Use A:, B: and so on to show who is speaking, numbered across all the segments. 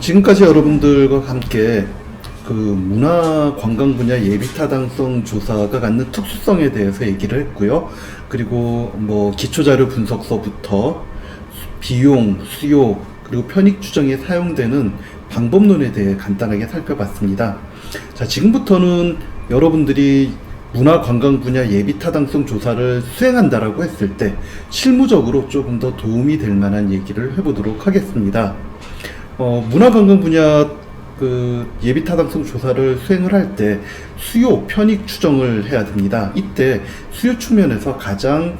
A: 지금까지 여러분들과 함께 그 문화 관광 분야 예비 타당성 조사가 갖는 특수성에 대해서 얘기를 했고요. 그리고 기초 자료 분석서부터 비용, 수요, 그리고 편익 추정에 사용되는 방법론에 대해 간단하게 살펴봤습니다. 자, 지금부터는 여러분들이 문화 관광 분야 예비 타당성 조사를 수행한다라고 했을 때 실무적으로 조금 더 도움이 될 만한 얘기를 해보도록 하겠습니다. 문화관광 분야 그 예비 타당성 조사를 수행을 할 때 수요 편익 추정을 해야 됩니다. 이때 수요 측면에서 가장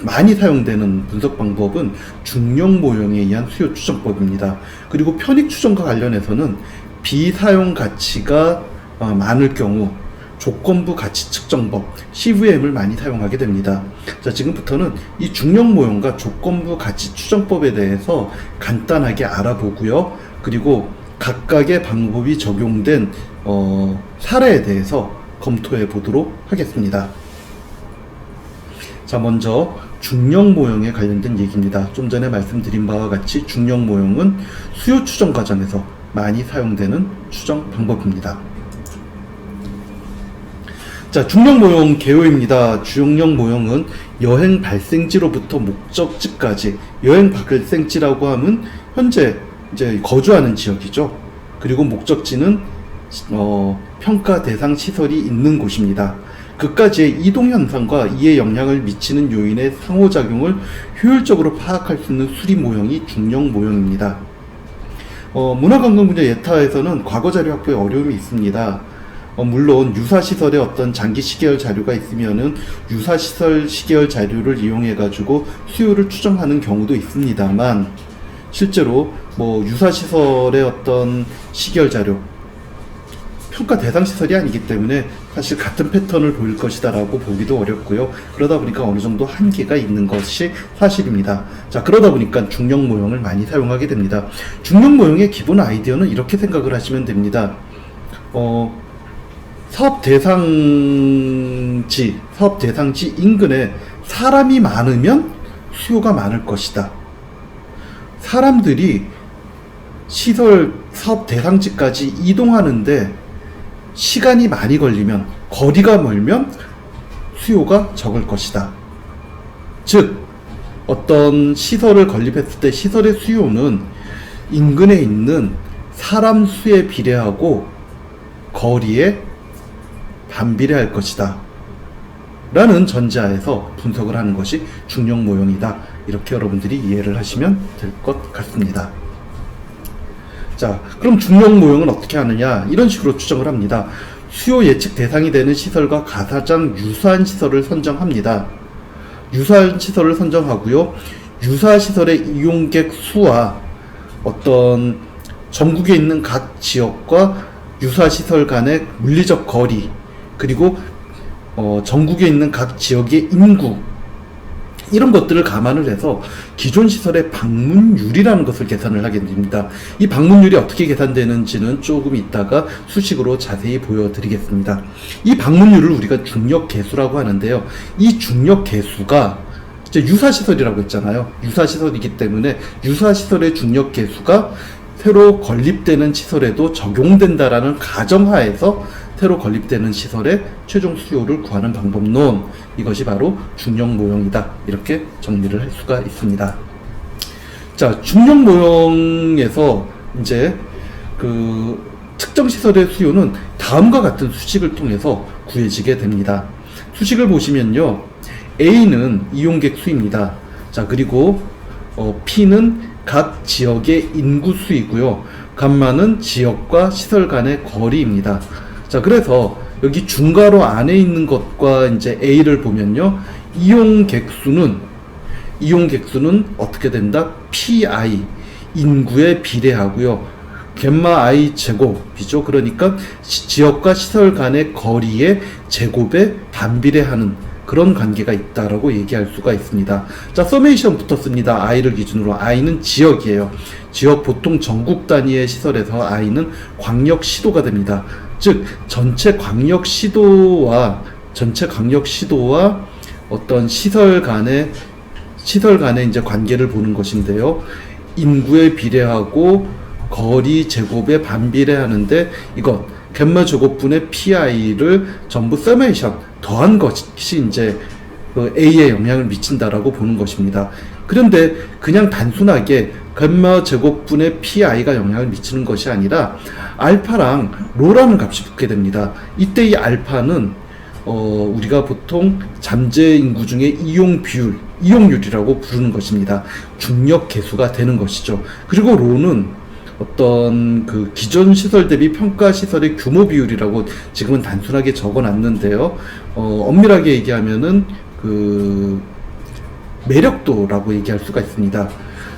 A: 많이 사용되는 분석 방법은 중력 모형에 의한 수요 추정법입니다. 그리고 편익 추정과 관련해서는 비사용 가치가 많을 경우 조건부 가치 측정법 CVM을 많이 사용하게 됩니다. 자, 지금부터는 이 중력 모형과 조건부 가치 추정법에 대해서 간단하게 알아보고요. 그리고 각각의 방법이 적용된 사례에 대해서 검토해 보도록 하겠습니다. 자, 먼저 중력 모형에 관련된 얘기입니다. 좀 전에 말씀드린 바와 같이 중력 모형은 수요 추정 과정에서 많이 사용되는 추정 방법입니다. 자, 중력 모형 개요입니다. 중력 모형은 여행 발생지로부터 목적지까지, 여행 발생지라고 하면 현재 이제 거주하는 지역이죠. 그리고 목적지는 평가 대상 시설이 있는 곳입니다. 그까지의 이동 현상과 이에 영향을 미치는 요인의 상호작용을 효율적으로 파악할 수 있는 수리 모형이 중력 모형입니다. 문화관광 분야 예타에서는 과거 자료 확보에 어려움이 있습니다. 물론 유사시설에 어떤 장기 시계열 자료가 있으면은 유사시설 시계열 자료를 이용해 가지고 수요를 추정하는 경우도 있습니다만, 실제로 유사시설의 어떤 시계열 자료, 평가 대상 시설이 아니기 때문에 사실 같은 패턴을 보일 것이다 라고 보기도 어렵고요. 그러다 보니까 어느 정도 한계가 있는 것이 사실입니다. 자, 그러다 보니까 중력 모형을 많이 사용하게 됩니다. 중력 모형의 기본 아이디어는 이렇게 생각을 하시면 됩니다. 사업 대상지 인근에 사람이 많으면 수요가 많을 것이다. 사람들이 시설 사업 대상지까지 이동하는데 시간이 많이 걸리면, 거리가 멀면 수요가 적을 것이다. 즉, 어떤 시설을 건립했을 때 시설의 수요는 인근에 있는 사람 수에 비례하고 거리에 반비례할 것이다 라는 전제하에서 분석을 하는 것이 중력 모형이다. 이렇게 여러분들이 이해를 하시면 될 것 같습니다. 자, 그럼 중력 모형은 어떻게 하느냐? 이런 식으로 추정을 합니다. 수요 예측 대상이 되는 시설과 가장 유사한 시설을 선정합니다. 유사한 시설을 선정하고요. 유사 시설의 이용객 수와 어떤 전국에 있는 각 지역과 유사 시설 간의 물리적 거리, 그리고 전국에 있는 각 지역의 인구, 이런 것들을 감안을 해서 기존 시설의 방문율이라는 것을 계산을 하게 됩니다. 이 방문율이 어떻게 계산되는지는 조금 이따가 수식으로 자세히 보여드리겠습니다. 이 방문율을 우리가 중력 계수라고 하는데요. 이 중력 계수가 이제 유사시설이라고 했잖아요. 유사시설이기 때문에 유사시설의 중력 계수가 새로 건립되는 시설에도 적용된다라는 가정하에서 새로 건립되는 시설의 최종 수요를 구하는 방법론, 이것이 바로 중력 모형이다. 이렇게 정리를 할 수가 있습니다. 자, 중력 모형에서 이제 그 특정 시설의 수요는 다음과 같은 수식을 통해서 구해지게 됩니다. 수식을 보시면요, A는 이용객 수입니다. 자, 그리고 P는 각 지역의 인구 수이고요. 감마는 지역과 시설 간의 거리입니다. 자, 그래서 여기 중괄호 안에 있는 것과 이제 A를 보면요, 이용객 수는 어떻게 된다? PI, 인구에 비례하고요. 갯마 I 제곱이죠. 그러니까 지역과 시설 간의 거리의 제곱에 반비례하는 그런 관계가 있다라고 얘기할 수가 있습니다. 자, 서메이션 붙었습니다. I를 기준으로. I는 지역이에요. 지역 보통 전국 단위의 시설에서 I는 광역 시도가 됩니다. 즉, 전체 광역 시도와 어떤 시설 간의 이제 관계를 보는 것인데요. 인구에 비례하고 거리 제곱에 반비례하는데 이것 갯마 제곱분의 PI를 전부 서메이션 더한 것이 이제 그 A에 영향을 미친다라고 보는 것입니다. 그런데 그냥 단순하게 갯마 제곱분의 PI가 영향을 미치는 것이 아니라 알파랑 로라는 값이 붙게 됩니다. 이때 이 알파는 우리가 보통 잠재 인구 중에 이용 비율, 이용률이라고 부르는 것입니다. 중력 계수가 되는 것이죠. 그리고 로는 어떤 그 기존 시설 대비 평가 시설의 규모 비율이라고 지금은 단순하게 적어 놨는데요. 엄밀하게 얘기하면은 그 매력도라고 얘기할 수가 있습니다.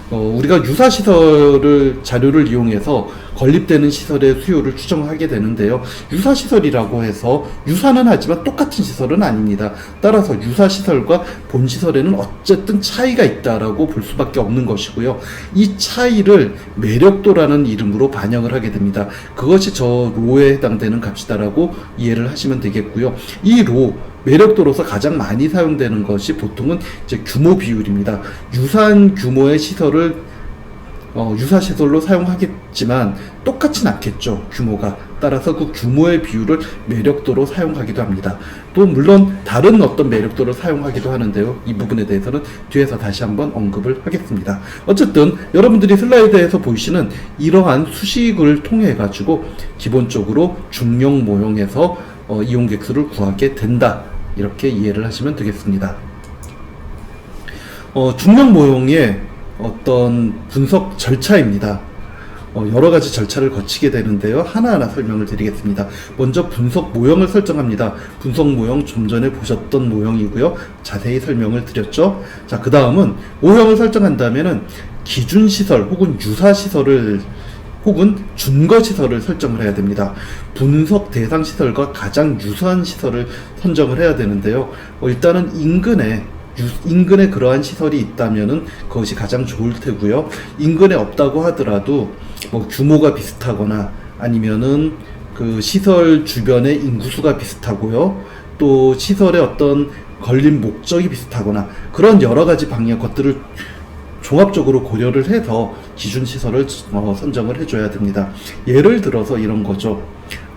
A: 우리가 유사 시설을 자료를 이용해서 건립되는 시설의 수요를 추정하게 되는데요. 유사 시설이라고 해서 유사는 하지만 똑같은 시설은 아닙니다. 따라서 유사 시설과 본 시설에는 어쨌든 차이가 있다라고 볼 수밖에 없는 것이고요. 이 차이를 매력도라는 이름으로 반영을 하게 됩니다. 그것이 저 로에 해당되는 값이다라고 이해를 하시면 되겠고요. 이 로 매력도로서 가장 많이 사용되는 것이 보통은 이제 규모 비율입니다. 유사한 규모의 시설을 유사 시설로 사용하겠지만 똑같진 않겠죠, 규모가. 따라서 그 규모의 비율을 매력도로 사용하기도 합니다. 또 물론 다른 어떤 매력도를 사용하기도 하는데요. 이 부분에 대해서는 뒤에서 다시 한번 언급을 하겠습니다. 어쨌든 여러분들이 슬라이드에서 보이시는 이러한 수식을 통해 가지고 기본적으로 중력 모형에서 이용 객수를 구하게 된다, 이렇게 이해를 하시면 되겠습니다. 중력 모형의 어떤 분석 절차입니다. 여러 가지 절차를 거치게 되는데요. 하나하나 설명을 드리겠습니다. 먼저 분석 모형을 설정합니다. 분석 모형 좀 전에 보셨던 모형이고요. 자세히 설명을 드렸죠. 자, 그 다음은 모형을 설정한다면은 기준 시설 혹은 유사 시설을 혹은 준거 시설을 설정을 해야 됩니다. 분석 대상 시설과 가장 유사한 시설을 선정을 해야 되는데요. 일단은 인근에 그러한 시설이 있다면은 그것이 가장 좋을 테고요. 인근에 없다고 하더라도 뭐 규모가 비슷하거나 아니면은 그 시설 주변의 인구수가 비슷하고요. 또 시설의 어떤 건립 목적이 비슷하거나 그런 여러 가지 방향 것들을 종합적으로 고려를 해서 기준 시설을 선정을 해줘야 됩니다. 예를 들어서 이런 거죠.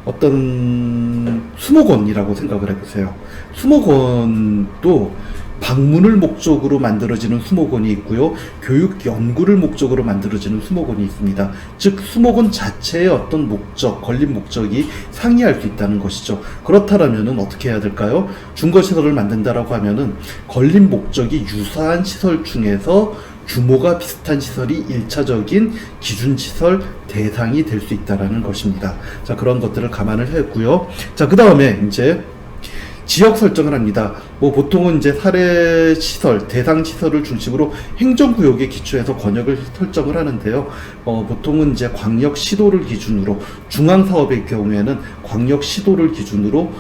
A: 어떤 수목원이라고 생각을 해보세요. 수목원도 방문을 목적으로 만들어지는 수목원이 있고요. 교육 연구를 목적으로 만들어지는 수목원이 있습니다. 즉 수목원 자체의 어떤 목적, 건립 목적이 상이할 수 있다는 것이죠. 그렇다면은 어떻게 해야 될까요? 준거시설을 만든다라고 하면은 건립 목적이 유사한 시설 중에서 규모가 비슷한 시설이 1차적인 기준시설 대상이 될 수 있다는 것입니다. 자, 그런 것들을 감안을 했고요. 자, 그 다음에 이제 지역 설정을 합니다. 보통은 이제 사례 시설, 대상 시설을 중심으로 행정구역에 기초해서 권역을 설정을 하는데요. 보통은 이제 광역 시도를 기준으로, 중앙사업의 경우에는 광역 시도를 기준으로,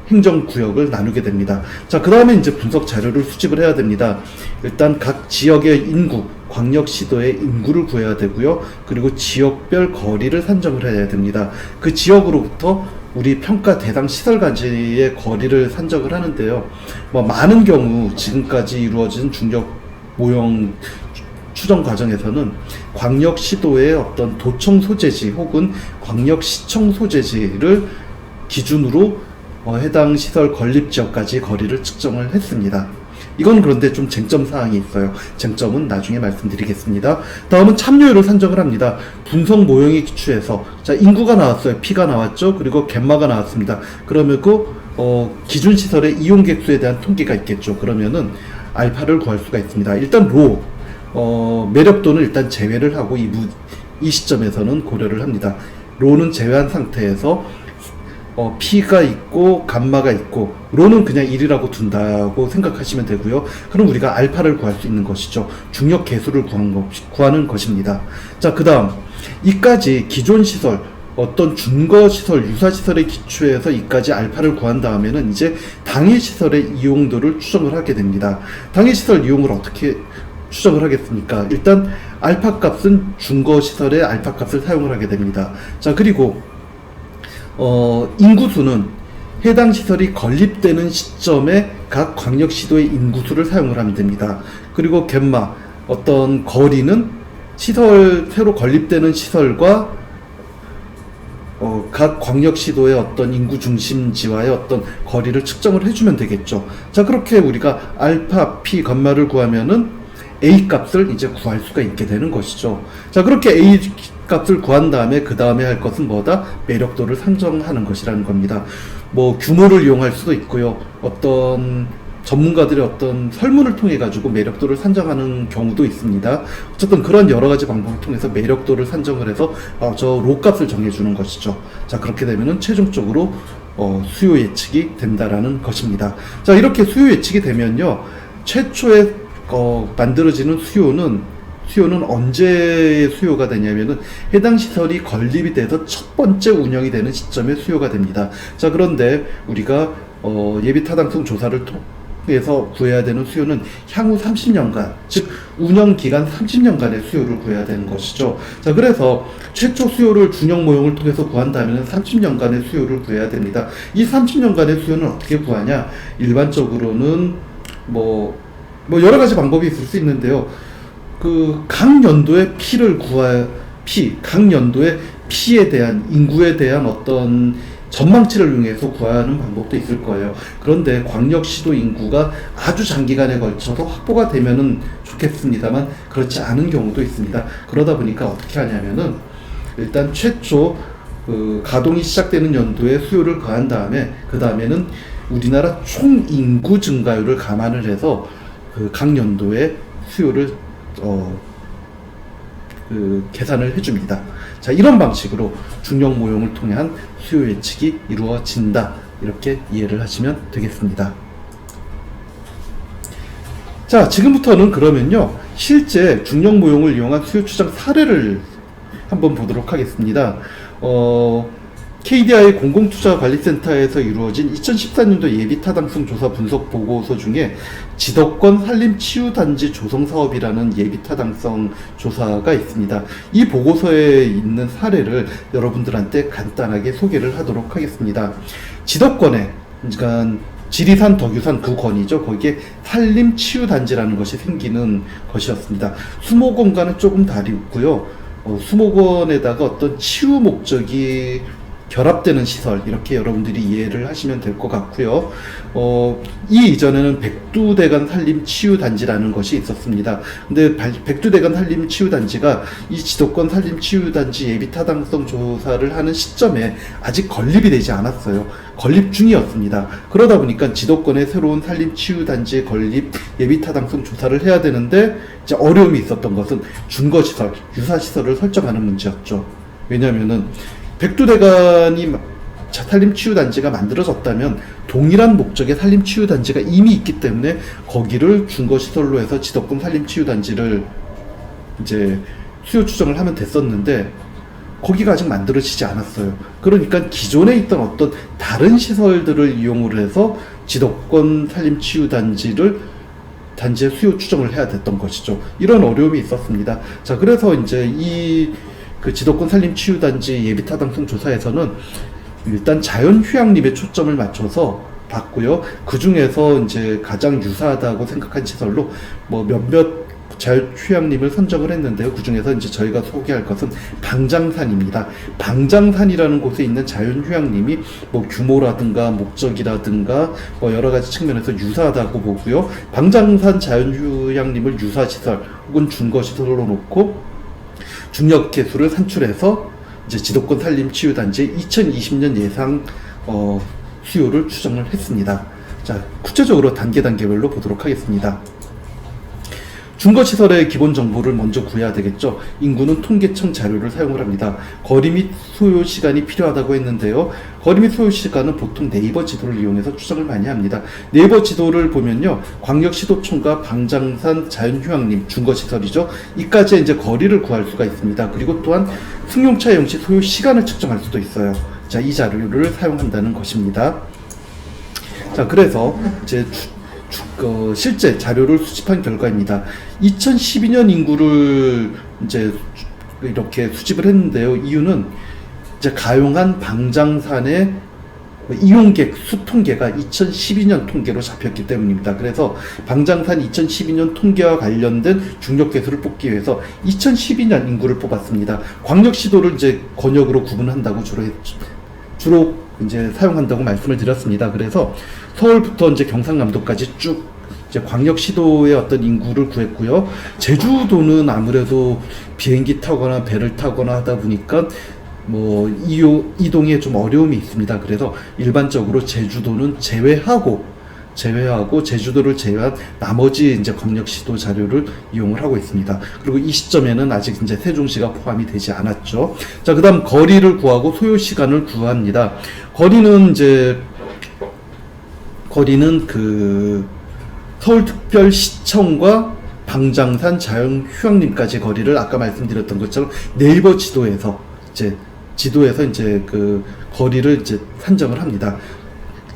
A: 행정구역을 나누게 됩니다. 자, 그 다음에 이제 분석 자료를 수집을 해야 됩니다. 일단 각 지역의 인구, 광역시도의 인구를 구해야 되고요. 그리고 지역별 거리를 산정을 해야 됩니다. 그 지역으로부터 우리 평가 대상 시설까지의 거리를 산정을 하는데요. 많은 경우 지금까지 이루어진 중력 모형 추정 과정에서는 광역시도의 어떤 도청 소재지 혹은 광역시청 소재지를 기준으로 해당 시설 건립 지역까지 거리를 측정을 했습니다. 이건 그런데 좀 쟁점 사항이 있어요. 쟁점은 나중에 말씀드리겠습니다. 다음은 참여율을 산정을 합니다. 분석 모형에 기초해서, 자, 인구가 나왔어요. P가 나왔죠. 그리고 갯마가 나왔습니다. 그러면 그 기준 시설의 이용 객수에 대한 통계가 있겠죠. 그러면은 알파를 구할 수가 있습니다. 일단 로 매력도는 일단 제외를 하고 이 시점에서는 고려를 합니다. 로는 제외한 상태에서 P가 있고 감마가 있고 로는 그냥 1이라고 둔다고 생각하시면 되고요. 그럼 우리가 알파를 구할 수 있는 것이죠. 중력 계수를 구하는 것입니다. 자, 그 다음 이까지 기존 시설, 어떤 준거 시설, 유사 시설에 기초해서 이까지 알파를 구한 다음에는 이제 당일 시설의 이용도를 추정을 하게 됩니다. 당일 시설 이용을 어떻게 추정을 하겠습니까? 일단 알파 값은 준거 시설의 알파 값을 사용을 하게 됩니다. 자, 그리고 인구수는 해당 시설이 건립되는 시점에 각 광역시도의 인구수를 사용을 하면 됩니다. 그리고 갯마, 어떤 거리는 새로 건립되는 시설과 각 광역시도의 어떤 인구 중심지와의 어떤 거리를 측정을 해주면 되겠죠. 자, 그렇게 우리가 알파, P, 감마를 구하면은 A 값을 이제 구할 수가 있게 되는 것이죠. 자, 그렇게 A 값을 구한 다음에 그 다음에 할 것은 뭐다? 매력도를 산정하는 것이라는 겁니다. 뭐 규모를 이용할 수도 있고요. 어떤 전문가들의 어떤 설문을 통해 가지고 매력도를 산정하는 경우도 있습니다. 어쨌든 그런 여러 가지 방법을 통해서 매력도를 산정을 해서 저 로 값을 정해주는 것이죠. 자, 그렇게 되면은 최종적으로 수요 예측이 된다라는 것입니다. 자, 이렇게 수요 예측이 되면요, 최초에 만들어지는 수요는 언제 수요가 되냐면은 해당 시설이 건립이 돼서 첫 번째 운영이 되는 시점에 수요가 됩니다. 자, 그런데 우리가 예비 타당성 조사를 통해서 구해야 되는 수요는 향후 30년간, 즉 운영 기간 30년간의 수요를 구해야 되는 것이죠. 자, 그래서 최초 수요를 중형 모형을 통해서 구한다면 30년간의 수요를 구해야 됩니다. 이 30년간의 수요는 어떻게 구하냐? 일반적으로는 뭐 여러 가지 방법이 있을 수 있는데요. 각 연도의 각 연도의 P에 대한, 인구에 대한 어떤 전망치를 이용해서 구하는 방법도 있을 거예요. 그런데 광역시도 인구가 아주 장기간에 걸쳐서 확보가 되면은 좋겠습니다만, 그렇지 않은 경우도 있습니다. 그러다 보니까 어떻게 하냐면은, 일단 최초 가동이 시작되는 연도의 수요를 구한 다음에, 그 다음에는 우리나라 총 인구 증가율을 감안을 해서 각 연도의 수요를 계산을 해줍니다. 자, 이런 방식으로 중형 모형을 통한 수요 예측이 이루어진다, 이렇게 이해를 하시면 되겠습니다. 자, 지금부터는 그러면요, 실제 중형 모형을 이용한 수요 추정 사례를 한번 보도록 하겠습니다. KDI 공공투자관리센터에서 이루어진 2014년도 예비타당성 조사 분석 보고서 중에 지덕권 산림치유단지 조성사업이라는 예비타당성 조사가 있습니다. 이 보고서에 있는 사례를 여러분들한테 간단하게 소개를 하도록 하겠습니다. 지덕권에, 그러니까 지리산, 덕유산 그 권이죠. 거기에 산림치유단지라는 것이 생기는 것이었습니다. 수목원과는 조금 다르고요. 수목원에다가 어떤 치유 목적이 결합되는 시설, 이렇게 여러분들이 이해를 하시면 될 것 같고요. 이 이전에는 백두대간 산림치유단지라는 것이 있었습니다. 근데 백두대간 산림치유단지가 이 지도권 산림치유단지 예비타당성 조사를 하는 시점에 아직 건립이 되지 않았어요. 건립 중이었습니다. 그러다 보니까 지도권의 새로운 산림치유단지 건립 예비타당성 조사를 해야 되는데, 이제 어려움이 있었던 것은 준거시설, 유사시설을 설정하는 문제였죠. 왜냐면은 백두대간이 산림치유단지가 만들어졌다면 동일한 목적의 산림치유단지가 이미 있기 때문에 거기를 준거시설로 해서 지덕권 산림치유단지를 이제 수요 추정을 하면 됐었는데, 거기가 아직 만들어지지 않았어요. 그러니까 기존에 있던 어떤 다른 시설들을 이용을 해서 지덕권 산림치유단지의 수요 추정을 해야 됐던 것이죠. 이런 어려움이 있었습니다. 자, 그래서 이제 지덕권 산림치유단지 예비타당성 조사에서는 일단 자연휴양림에 초점을 맞춰서 봤고요. 그 중에서 이제 가장 유사하다고 생각한 시설로 몇몇 자연휴양림을 선정을 했는데요. 그 중에서 이제 저희가 소개할 것은 방장산입니다. 방장산이라는 곳에 있는 자연휴양림이 규모라든가 목적이라든가 여러 가지 측면에서 유사하다고 보고요. 방장산 자연휴양림을 유사시설 혹은 준거시설로 놓고 중력 개수를 산출해서 이제 지도권 산림치유단지의 2020년 예상 수요를 추정을 했습니다. 자, 구체적으로 단계별로 보도록 하겠습니다. 준거시설의 기본 정보를 먼저 구해야 되겠죠. 인구는 통계청 자료를 사용을 합니다. 거리 및 소요 시간이 필요하다고 했는데요. 거리 및 소요 시간은 보통 네이버 지도를 이용해서 추정을 많이 합니다. 네이버 지도를 보면요, 광역시도청과 방장산 자연휴양림 준거시설이죠. 이까지 이제 거리를 구할 수가 있습니다. 그리고 또한 승용차 영시 소요 시간을 측정할 수도 있어요. 자, 이 자료를 사용한다는 것입니다. 자, 그래서 이제 실제 자료를 수집한 결과입니다. 2012년 인구를 이제 이렇게 수집을 했는데요. 이유는 이제 가용한 방장산의 이용객 수 통계가 2012년 통계로 잡혔기 때문입니다. 그래서 방장산 2012년 통계와 관련된 중력계수를 뽑기 위해서 2012년 인구를 뽑았습니다. 광역시도를 이제 권역으로 구분한다고 주로 이제 사용한다고 말씀을 드렸습니다. 그래서 서울부터 이제 경상남도까지 쭉 이제 광역시도의 어떤 인구를 구했고요. 제주도는 아무래도 비행기 타거나 배를 타거나 하다 보니까 뭐 이동에 좀 어려움이 있습니다. 그래서 일반적으로 제주도는 제외하고 제주도를 제외한 나머지 이제 광역시도 자료를 이용을 하고 있습니다. 그리고 이 시점에는 아직 이제 세종시가 포함이 되지 않았죠. 자, 그다음 거리를 구하고 소요 시간을 구합니다. 거리는 그 서울특별시청과 방장산 자연휴양림까지 거리를 아까 말씀드렸던 것처럼 네이버 지도에서 이제 그 거리를 이제 산정을 합니다.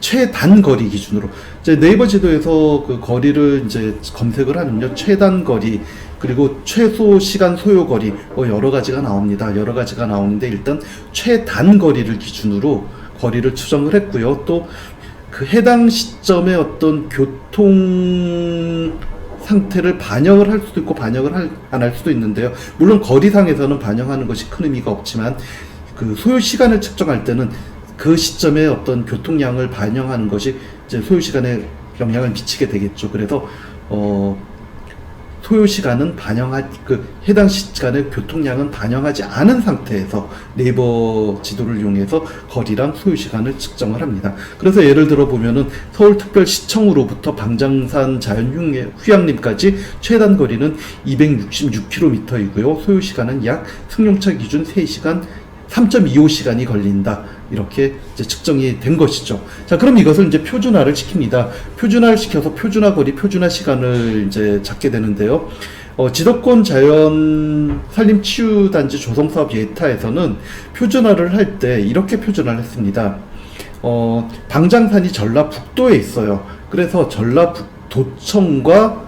A: 최단거리 기준으로 이제 네이버 지도에서 그 거리를 이제 검색을 하면요, 최단거리 그리고 최소 시간 소요 거리 뭐 여러 가지가 나옵니다. 여러 가지가 나오는데 일단 최단거리를 기준으로 거리를 추정을 했고요. 또 그 해당 시점의 어떤 교통 상태를 반영을 할 수도 있고 반영을 안 할 수도 있는데요. 물론 거리상에서는 반영하는 것이 큰 의미가 없지만 그 소요 시간을 측정할 때는 그 시점의 어떤 교통량을 반영하는 것이 이제 소요 시간에 영향을 미치게 되겠죠. 그래서 소요 시간은 해당 시간의 교통량은 반영하지 않은 상태에서 네이버 지도를 이용해서 거리랑 소요 시간을 측정을 합니다. 그래서 예를 들어 보면은 서울특별시청으로부터 방장산 자연휴양림까지 최단 거리는 266km이고요. 소요 시간은 약 승용차 기준 3시간 3.25시간이 걸린다. 이렇게 이제 측정이 된 것이죠. 자, 그럼 이것을 이제 표준화를 시킵니다. 표준화를 시켜서 표준화 거리, 표준화 시간을 이제 잡게 되는데요. 지도권 자연 산림 치유 단지 조성 사업 예타에서는 표준화를 할 때 이렇게 표준화를 했습니다. 방장산이 전라북도에 있어요. 그래서 전라북도청과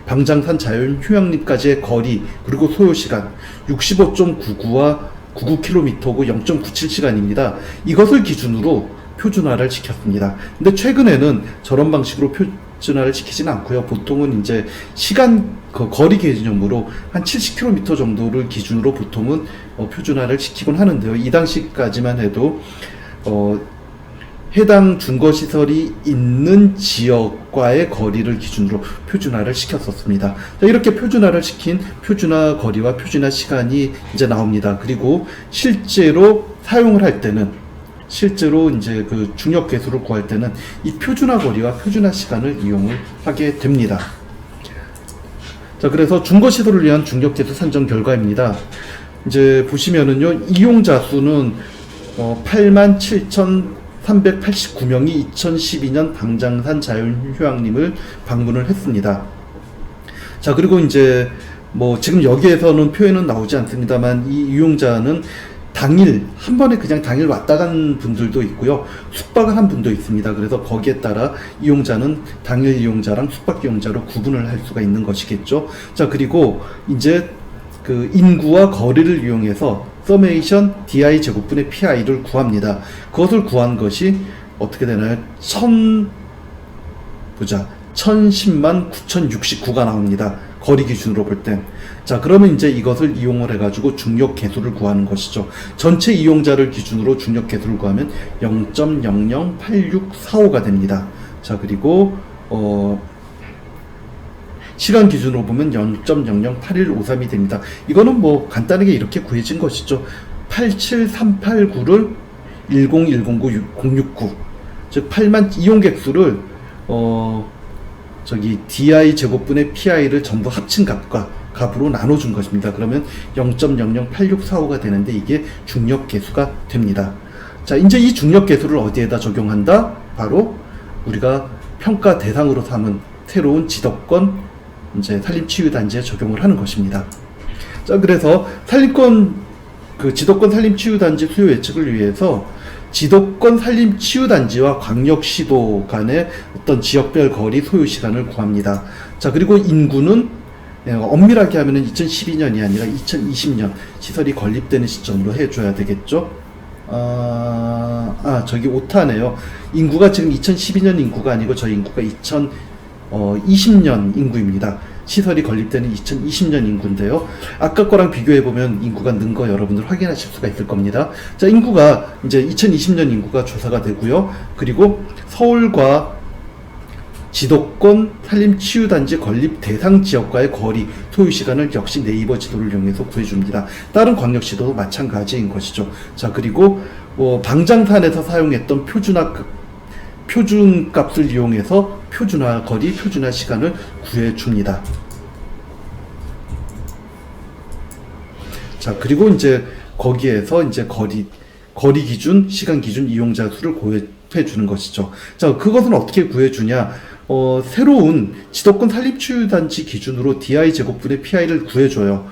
A: 방장산 자연휴양림까지의 거리 그리고 소요 시간 65.99와 99km고 0.97시간입니다. 이것을 기준으로 표준화를 시켰습니다. 근데 최근에는 저런 방식으로 표준화를 시키지는 않고요. 보통은 이제 거리 개념으로 한 70km 정도를 기준으로 보통은 표준화를 시키곤 하는데요. 이 당시까지만 해도 해당 준거시설이 있는 지역과의 거리를 기준으로 표준화를 시켰었습니다. 자, 이렇게 표준화를 시킨 표준화 거리와 표준화 시간이 이제 나옵니다. 그리고 실제로 사용을 할 때는, 실제로 이제 그 중력 계수를 구할 때는 이 표준화 거리와 표준화 시간을 이용을 하게 됩니다. 자, 그래서 준거시설을 위한 중력 계수 산정 결과입니다. 이제 보시면은요, 이용자 수는 87,389명이 2012년 방장산 자연휴양림을 방문을 했습니다. 자, 그리고 이제 뭐 지금 여기에서는 표현은 나오지 않습니다만 이 이용자는 한 번에 그냥 당일 왔다 간 분들도 있고요. 숙박을 한 분도 있습니다. 그래서 거기에 따라 이용자는 당일 이용자랑 숙박 이용자로 구분을 할 수가 있는 것이겠죠. 자, 그리고 이제 그 인구와 거리를 이용해서 서메이션 DI 제곱분의 PI를 구합니다. 그것을 구한 것이 어떻게 되나요? 1010만 9069가 나옵니다. 거리 기준으로 볼 땐. 자, 그러면 이제 이것을 이용을 해가지고 중력 계수를 구하는 것이죠. 전체 이용자를 기준으로 중력 계수를 구하면 0.008645가 됩니다. 자, 그리고 시간 기준으로 보면 0.008153이 됩니다. 이거는 뭐 간단하게 이렇게 구해진 것이죠. 87389를 10109 즉 8만 이용객 수를 DI 제곱분의 PI를 전부 합친 값으로 나눠준 것입니다. 그러면 0.008645가 되는데 이게 중력 계수가 됩니다. 자, 이제 이 중력 계수를 어디에다 적용한다? 바로 우리가 평가 대상으로 삼은 새로운 지도권 이제 산림치유단지에 적용을 하는 것입니다. 자, 그래서 지도권 산림치유단지 수요 예측을 위해서 지도권 산림치유단지와 광역시도 간의 어떤 지역별 거리 소요 시간을 구합니다. 자, 그리고 인구는 엄밀하게 하면은 2012년이 아니라 2020년 시설이 건립되는 시점으로 해줘야 되겠죠. 저기 오타네요. 인구가 지금 2012년 인구가 아니고 저희 인구가 2020년 인구입니다. 시설이 건립되는 2020년 인구인데요. 아까 거랑 비교해보면 인구가 는 거 여러분들 확인하실 수가 있을 겁니다. 자, 인구가 이제 2020년 인구가 조사가 되고요. 그리고 서울과 지도권 산림치유단지 건립 대상 지역과의 거리, 소요시간을 역시 네이버 지도를 이용해서 구해줍니다. 다른 광역시도도 마찬가지인 것이죠. 자, 그리고 방장산에서 사용했던 표준값을 이용해서 표준화 거리, 표준화 시간을 구해줍니다. 자, 그리고 이제 거기에서 이제 거리 기준, 시간 기준, 이용자 수를 구해주는 것이죠. 자, 그것은 어떻게 구해주냐? 새로운 지도권 산림치유단지 기준으로 DI 제곱분의 PI를 구해줘요.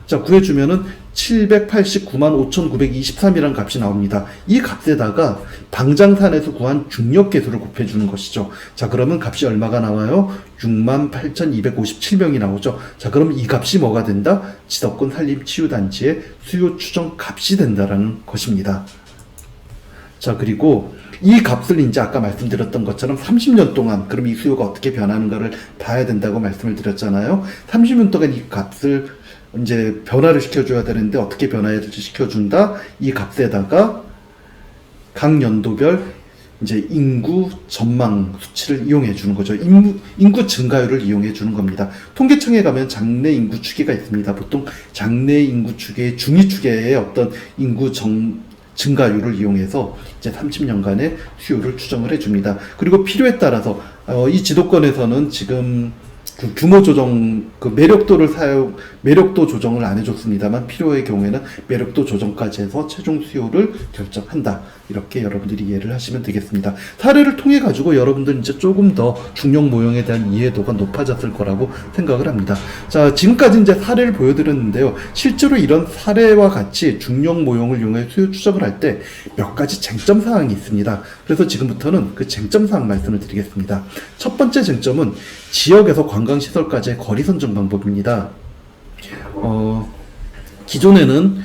A: 자, 구해주면은 789만 5,923이라는 값이 나옵니다. 이 값에다가 방장산에서 구한 중력계수를 곱해주는 것이죠. 자, 그러면 값이 얼마가 나와요? 68,257명이 나오죠. 자, 그러면 이 값이 뭐가 된다? 지도권 산림치유단지의 수요 추정 값이 된다라는 것입니다. 자, 그리고 이 값을 이제 아까 말씀드렸던 것처럼 30년 동안 그럼 이 수요가 어떻게 변하는가를 봐야 된다고 말씀을 드렸잖아요. 30년 동안 이 값을 이제 변화를 시켜줘야 되는데 어떻게 변화를 시켜준다? 이 값에다가 각 연도별 이제 인구 전망 수치를 이용해 주는 거죠. 인구 증가율을 이용해 주는 겁니다. 통계청에 가면 장래 인구 추계가 있습니다. 보통 장래 인구 추계, 중위 추계의 어떤 인구 증가율을 이용해서 이제 30년간의 수요를 추정을 해줍니다. 그리고 필요에 따라서 이 지도권에서는 지금 그 규모 조정, 매력도 조정을 안 해줬습니다만 필요의 경우에는 매력도 조정까지 해서 최종 수요를 결정한다. 이렇게 여러분들이 이해를 하시면 되겠습니다. 사례를 통해 가지고 여러분들 이제 조금 더 중력 모형에 대한 이해도가 높아졌을 거라고 생각을 합니다. 자, 지금까지 이제 사례를 보여드렸는데요. 실제로 이런 사례와 같이 중력 모형을 이용해 수요 추정을 할 때 몇 가지 쟁점 사항이 있습니다. 그래서 지금부터는 그 쟁점 사항 말씀을 드리겠습니다. 첫 번째 쟁점은 지역에서 관광시설까지의 거리 선정 방법입니다. 기존에는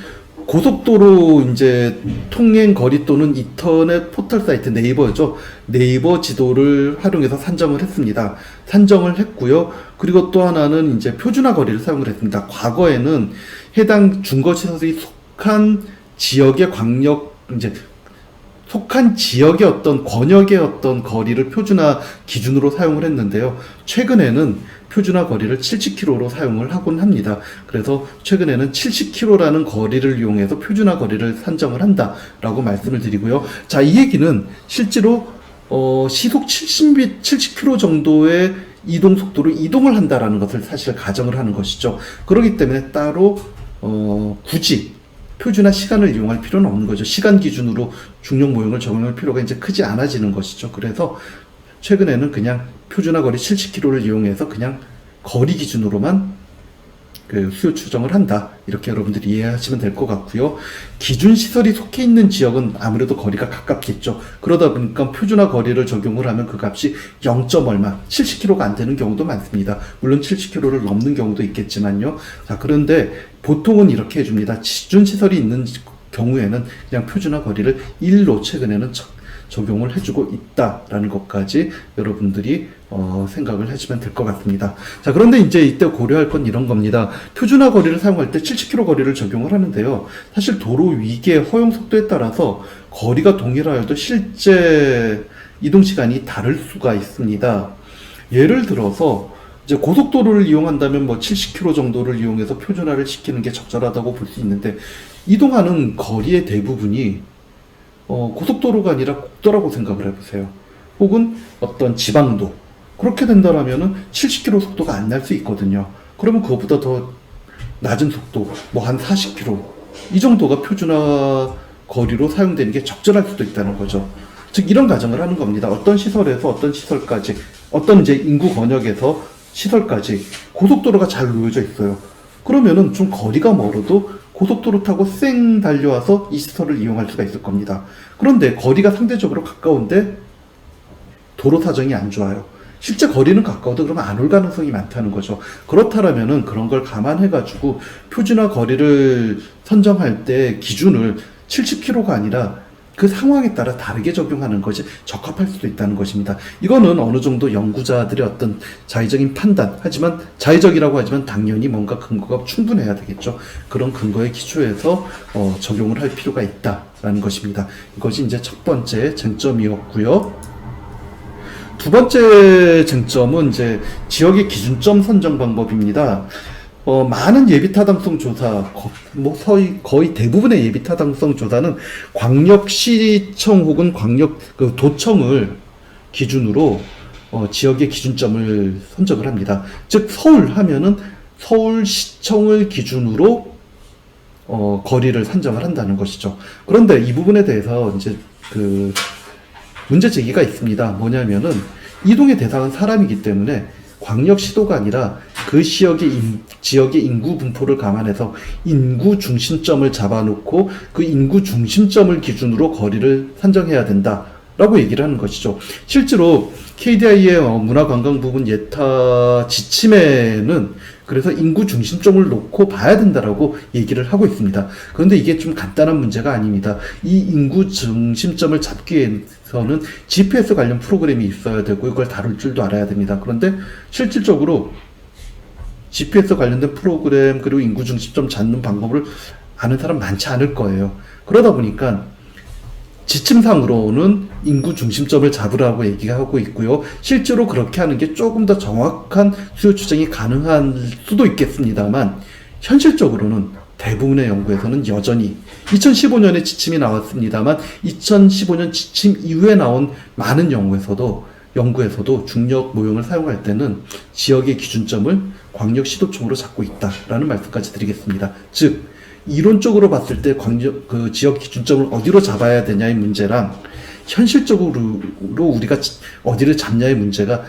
A: 고속도로 이제 통행 거리 또는 인터넷 포털 사이트 네이버죠. 네이버 지도를 활용해서 산정을 했습니다. 산정을 했고요. 그리고 또 하나는 이제 표준화 거리를 사용을 했습니다. 과거에는 해당 중거시설이 속한 지역의 속한 지역의 어떤 권역의 어떤 거리를 표준화 기준으로 사용을 했는데요. 최근에는 표준화 거리를 70km로 사용을 하곤 합니다. 그래서 최근에는 70km라는 거리를 이용해서 표준화 거리를 산정을 한다라고 말씀을 드리고요. 자, 이 얘기는 실제로 시속 70km 정도의 이동 속도로 이동을 한다라는 것을 사실 가정을 하는 것이죠. 그렇기 때문에 따로 굳이 표준화 시간을 이용할 필요는 없는 거죠. 시간 기준으로 중력 모형을 적용할 필요가 이제 크지 않아지는 것이죠. 그래서 최근에는 그냥 표준화 거리 70km를 이용해서 그냥 거리 기준으로만 그 수요 추정을 한다. 이렇게 여러분들이 이해하시면 될 것 같고요. 기준 시설이 속해 있는 지역은 아무래도 거리가 가깝겠죠. 그러다 보니까 표준화 거리를 적용을 하면 그 값이 0. 얼마, 70km가 안 되는 경우도 많습니다. 물론 70km를 넘는 경우도 있겠지만요. 자, 그런데 보통은 이렇게 해줍니다. 기준 시설이 있는 경우에는 그냥 표준화 거리를 1로 최근에는 적용을 해주고 있다라는 것까지 여러분들이 생각을 해주면 될 것 같습니다. 자, 그런데 이제 이때 고려할 건 이런 겁니다. 표준화 거리를 사용할 때 70km 거리를 적용을 하는데요. 사실 도로 위계 허용 속도에 따라서 거리가 동일하여도 실제 이동 시간이 다를 수가 있습니다. 예를 들어서 이제 고속도로를 이용한다면 뭐 70km 정도를 이용해서 표준화를 시키는 게 적절하다고 볼 수 있는데 이동하는 거리의 대부분이 고속도로가 아니라 국도라고 생각을 해보세요. 혹은 어떤 지방도. 그렇게 된다라면은 70km 속도가 안 날 수 있거든요. 그러면 그것보다 더 낮은 속도, 뭐 한 40km. 이 정도가 표준화 거리로 사용되는 게 적절할 수도 있다는 거죠. 즉, 이런 가정을 하는 겁니다. 어떤 시설에서 어떤 시설까지, 어떤 이제 인구 권역에서 시설까지 고속도로가 잘 놓여져 있어요. 그러면은 좀 거리가 멀어도 고속도로 타고 쌩 달려와서 이 시설을 이용할 수가 있을 겁니다. 그런데 거리가 상대적으로 가까운데 도로 사정이 안 좋아요. 실제 거리는 가까워도 그러면 안 올 가능성이 많다는 거죠. 그렇다면은 그런 걸 감안해가지고 표준화 거리를 선정할 때 기준을 70kg가 아니라 그 상황에 따라 다르게 적용하는 것이 적합할 수도 있다는 것입니다. 이거는 어느 정도 연구자들의 어떤 자의적인 판단, 하지만 자의적이라고 하지만 당연히 뭔가 근거가 충분해야 되겠죠. 그런 근거에 기초해서 적용을 할 필요가 있다라는 것입니다. 이것이 이제 첫 번째 쟁점이었고요. 두 번째 쟁점은 이제 지역의 기준점 선정 방법입니다. 많은 예비타당성 조사, 거의 대부분의 예비타당성 조사는 광역시청 혹은 도청을 기준으로 지역의 기준점을 선정을 합니다. 즉 서울 하면은 서울시청을 기준으로 거리를 산정을 한다는 것이죠. 그런데 이 부분에 대해서 이제 문제 제기가 있습니다. 뭐냐면은 이동의 대상은 사람이기 때문에 광역시도가 아니라 그 지역의 인구 분포를 감안해서 인구 중심점을 잡아놓고 그 인구 중심점을 기준으로 거리를 산정해야 된다라고 얘기를 하는 것이죠. 실제로 KDI의 문화관광 부분 예타 지침에는 그래서 인구 중심점을 놓고 봐야 된다라고 얘기를 하고 있습니다. 그런데 이게 좀 간단한 문제가 아닙니다. 이 인구 중심점을 잡기 위해서는 GPS 관련 프로그램이 있어야 되고 이걸 다룰 줄도 알아야 됩니다. 그런데 실질적으로 GPS 관련된 프로그램 그리고 인구 중심점 잡는 방법을 아는 사람 많지 않을 거예요. 그러다 보니까 지침상으로는 인구 중심점을 잡으라고 얘기하고 있고요. 실제로 그렇게 하는 게 조금 더 정확한 수요 추정이 가능할 수도 있겠습니다만 현실적으로는 대부분의 연구에서는 여전히 2015년에 지침이 나왔습니다만 2015년 지침 이후에 나온 많은 연구에서도 중력 모형을 사용할 때는 지역의 기준점을 광역시도청으로 잡고 있다라는 말씀까지 드리겠습니다. 즉 이론적으로 봤을 때 지역 기준점을 어디로 잡아야 되냐의 문제랑 현실적으로 우리가 어디를 잡냐의 문제가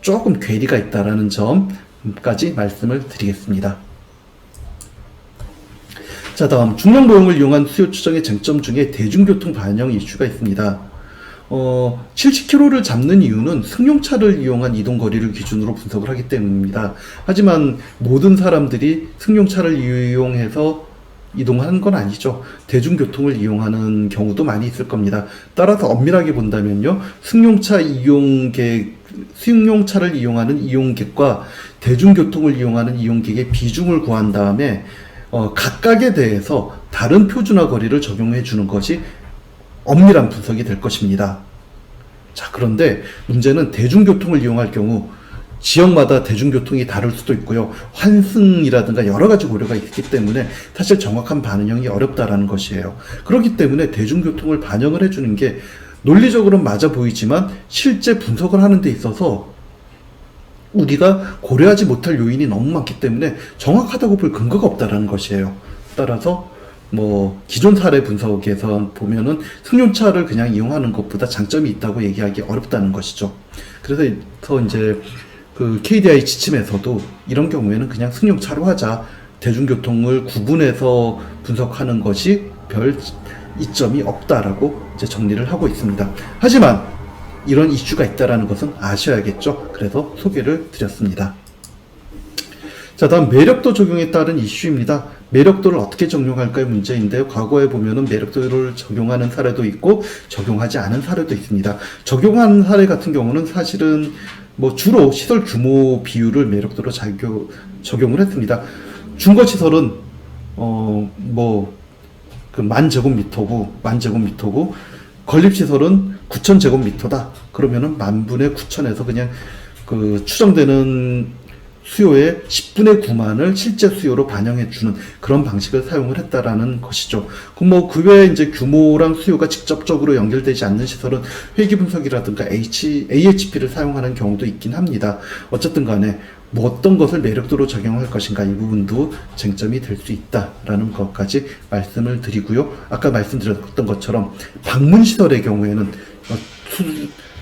A: 조금 괴리가 있다라는 점까지 말씀을 드리겠습니다. 자, 다음 중력 모형을 이용한 수요 추정의 쟁점 중에 대중교통 반영 이슈가 있습니다. 70km를 잡는 이유는 승용차를 이용한 이동 거리를 기준으로 분석을 하기 때문입니다. 하지만 모든 사람들이 승용차를 이용해서 이동하는 건 아니죠. 대중교통을 이용하는 경우도 많이 있을 겁니다. 따라서 엄밀하게 본다면요, 승용차를 이용하는 이용객과 대중교통을 이용하는 이용객의 비중을 구한 다음에 각각에 대해서 다른 표준화 거리를 적용해 주는 것이 엄밀한 분석이 될 것입니다. 자, 그런데 문제는 대중교통을 이용할 경우 지역마다 대중교통이 다를 수도 있고요. 환승이라든가 여러 가지 고려가 있기 때문에 사실 정확한 반영이 어렵다라는 것이에요. 그렇기 때문에 대중교통을 반영을 해주는 게 논리적으로는 맞아 보이지만 실제 분석을 하는 데 있어서 우리가 고려하지 못할 요인이 너무 많기 때문에 정확하다고 볼 근거가 없다라는 것이에요. 따라서 기존 사례 분석에서 보면은 승용차를 그냥 이용하는 것보다 장점이 있다고 얘기하기 어렵다는 것이죠. 그래서 이제 KDI 지침에서도 이런 경우에는 그냥 승용차로 하자, 대중교통을 구분해서 분석하는 것이 별 이점이 없다라고 이제 정리를 하고 있습니다. 하지만 이런 이슈가 있다라는 것은 아셔야겠죠. 그래서 소개를 드렸습니다. 자, 다음 매력도 적용에 따른 이슈입니다. 매력도를 어떻게 적용할까의 문제인데요. 과거에 보면은 매력도를 적용하는 사례도 있고 적용하지 않은 사례도 있습니다. 적용한 사례 같은 경우는 사실은 주로 시설 규모 비율을 매력도로 적용을 했습니다. 중거시설은 만 제곱미터고 건립시설은 9,000제곱미터다. 그러면은 만분의 9,000에서 그냥 추정되는 수요의 10분의 9만을 실제 수요로 반영해주는 그런 방식을 사용을 했다라는 것이죠. 그 외에 이제 규모랑 수요가 직접적으로 연결되지 않는 시설은 회기 분석이라든가 AHP를 사용하는 경우도 있긴 합니다. 어쨌든 간에 어떤 것을 매력도로 적용할 것인가 이 부분도 쟁점이 될 수 있다라는 것까지 말씀을 드리고요. 아까 말씀드렸던 것처럼 방문시설의 경우에는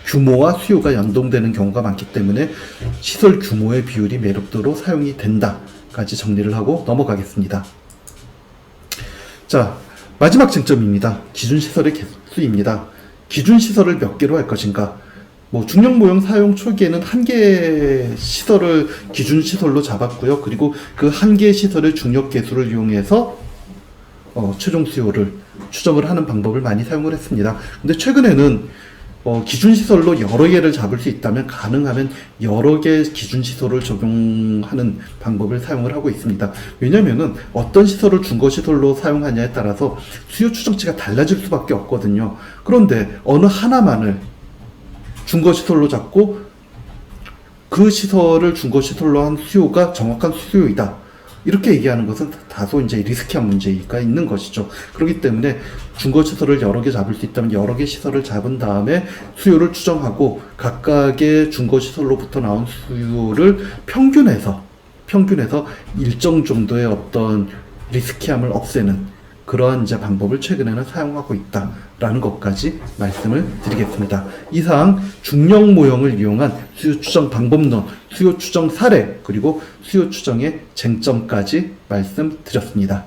A: 규모와 수요가 연동되는 경우가 많기 때문에 시설 규모의 비율이 매력도로 사용이 된다까지 정리를 하고 넘어가겠습니다. 자, 마지막 쟁점입니다. 기준시설의 개수입니다. 기준시설을 몇 개로 할 것인가? 중력 모형 사용 초기에는 한 개의 시설을 기준시설로 잡았고요. 그리고 그 한 개의 시설의 중력 개수를 이용해서 최종 수요를 추정을 하는 방법을 많이 사용을 했습니다. 근데 최근에는 기준 시설로 여러 개를 잡을 수 있다면 가능하면 여러 개의 기준 시설을 적용하는 방법을 사용을 하고 있습니다. 왜냐면은 어떤 시설을 준거 시설로 사용하냐에 따라서 수요 추정치가 달라질 수밖에 없거든요. 그런데 어느 하나만을 준거 시설로 잡고 그 시설을 준거 시설로 한 수요가 정확한 수요이다, 이렇게 얘기하는 것은 다소 이제 리스키한 문제가 있는 것이죠. 그렇기 때문에 준거 시설을 여러 개 잡을 수 있다면 여러 개 시설을 잡은 다음에 수요를 추정하고 각각의 준거 시설로부터 나온 수요를 평균해서 일정 정도의 어떤 리스키함을 없애는 그러한 이제 방법을 최근에는 사용하고 있다라는 것까지 말씀을 드리겠습니다. 이상 중력 모형을 이용한 수요 추정 방법론, 수요 추정 사례, 그리고 수요 추정의 쟁점까지 말씀드렸습니다.